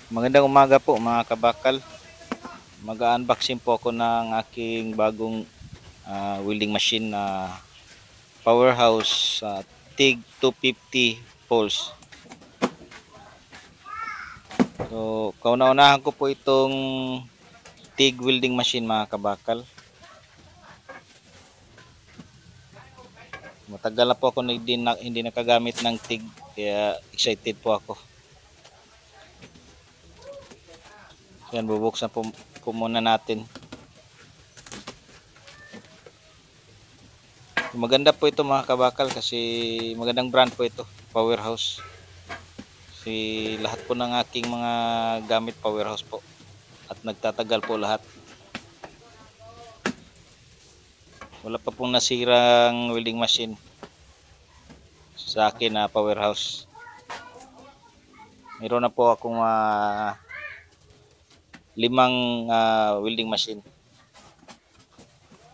Magandang umaga po mga kabakal. Mag-unboxing po ako ng aking bagong welding machine na Powerhouse TIG 250 poles. So, kauna-unahan ko po itong TIG welding machine mga kabakal. Matagal na po ako hindi nakagamit ng TIG, kaya excited po ako. Yan, bubuksan po muna natin. Maganda po ito mga kabakal kasi magandang brand po ito, Powerhouse. Kasi lahat po ng aking mga gamit Powerhouse po at nagtatagal po lahat. Wala pa pong nasirang welding machine sa akin na Powerhouse. Meron na po akong 5 welding machine.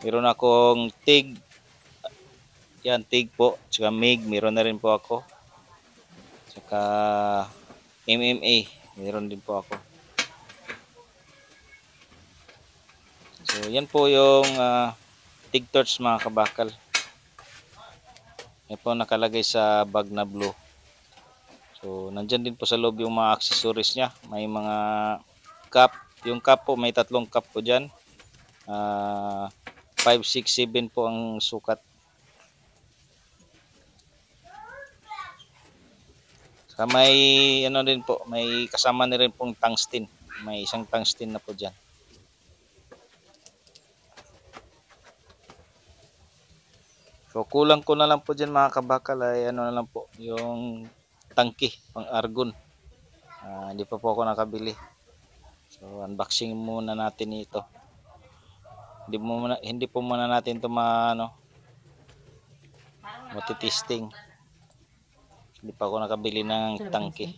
Meron akong TIG, yan TIG po, tsaka MIG, meron na rin po ako. Tsaka MMA, meron din po ako. So yan po yung TIG torch mga kabakal. Yan po nakalagay sa bag na blue. So nandyan din po sa loob yung mga accessories niya. May mga cup. Yung cup po, may 3 cup po dyan. 5, 6, 7 po ang sukat. Saka may ano din po, may kasama na rin pong tungsten. May isang tungsten na po dyan. So kulang ko na lang po dyan mga kabakal ay ano na lang po, yung tangke pang argon. Hindi pa po ako nakabili. So unboxing muna natin ito. Hindi po muna natin ito matitesting. Hindi pa ako nakabili ng tangke.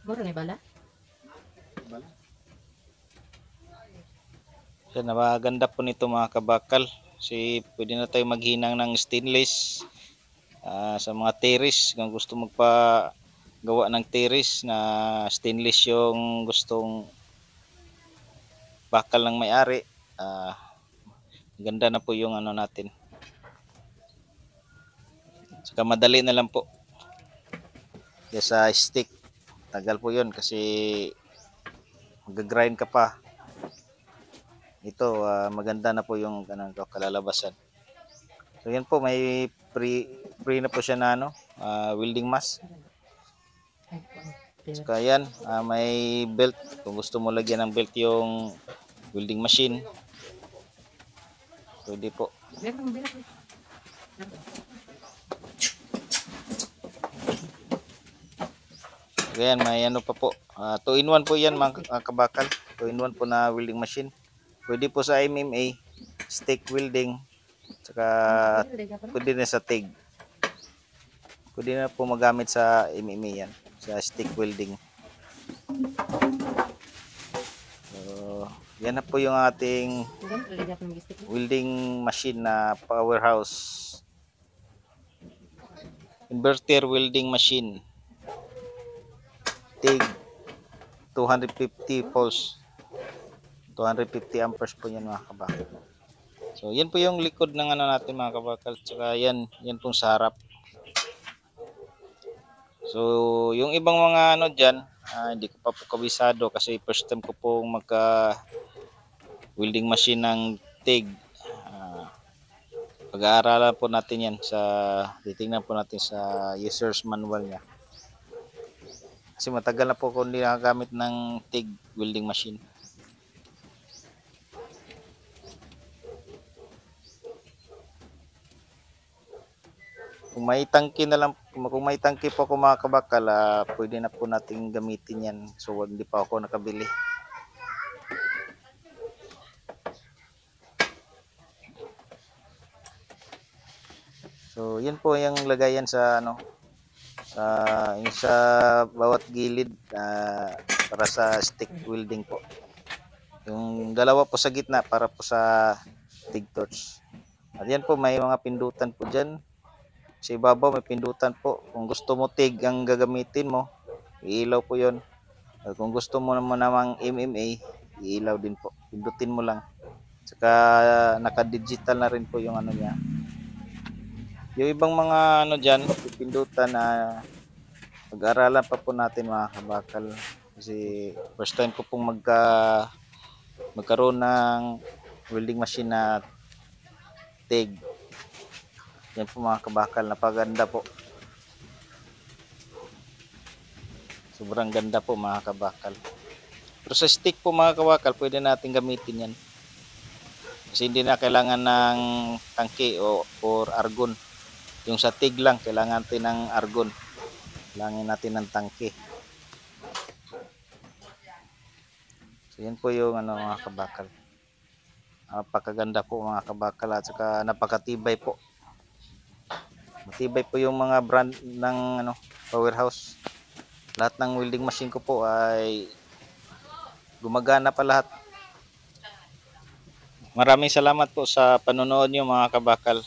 Boro ni bala? Yan, napakaganda po nito mga kabakal. Kasi pwede na tayo maghinang ng stainless sa mga terrace. Kung gusto magpagawa ng terrace na stainless yung gustong bakal ng may-ari, ganda na po yung ano natin. Saka madali na lang po. Sa stick, tagal po yun kasi mag-grind ka pa. Ito maganda na po yung kalalabasan. So yan po, may free na po siya na welding mask. Saka yan, may belt. Kung gusto mo lagyan ng belt yung welding machine, pwede po. Ayan, may ano pa po. 2-in-1 po yan mga kabakal. 2-in-1 po na welding machine. Pwede po sa MMA, stick welding, saka pwede na sa TIG. Pwede na po magamit sa MMA yan, sa stick welding. So, yan na po yung ating welding machine na Powerhouse. Inverter welding machine. TIG 250 volts. 250 amperes po yan mga kabakal. So yan po yung likod ng ano natin mga kabakal. Tsaka yan pong sa harap. So yung ibang mga ano dyan, hindi ko pa po kabisado kasi first time ko pong magka welding machine ng TIG. Pag-aaralan po natin yan, titingnan po natin sa user's manual niya. Kasi matagal na po ako hindi nakagamit ng TIG welding machine. Kung may tangke na lang, kung may tangke po ako mga kabakal, pwede na po nating gamitin yan. So hindi pa ako nakabili. So yan po yung lagayan sa sa bawat gilid para sa stick welding po. Yung dalawa po sa gitna para po sa TIG torch. At yan po, may mga pindutan po dyan. Sa ibabaw may pindutan po. Kung gusto mo TIG ang gagamitin mo, iilaw po 'yon. At kung gusto mo naman namang MMA, iilaw din po. Pindutin mo lang. Saka naka-digital na rin po yung ano niya. Yung ibang mga ano diyan, pindutan na pag-aralan pa po natin mga kabakal. Kasi first time ko pong magkaroon ng welding machine na TIG. Yan po mga kabakal, napaganda po. Sobrang ganda po mga kabakal. Pero sa stick po mga kabakal, pwede natin gamitin yan. Kasi hindi na kailangan ng tangke or argon. Yung sa TIG lang, kailangan natin ng argon. Kailangan natin ng tangke. So yan po yung ano mga kabakal. Napakaganda po mga kabakal at saka napakatibay po. Matibay po yung mga brand ng ano, Powerhouse. Lahat ng welding machine ko po ay gumagana pa lahat. Maraming salamat po sa panonood niyo mga kabakal.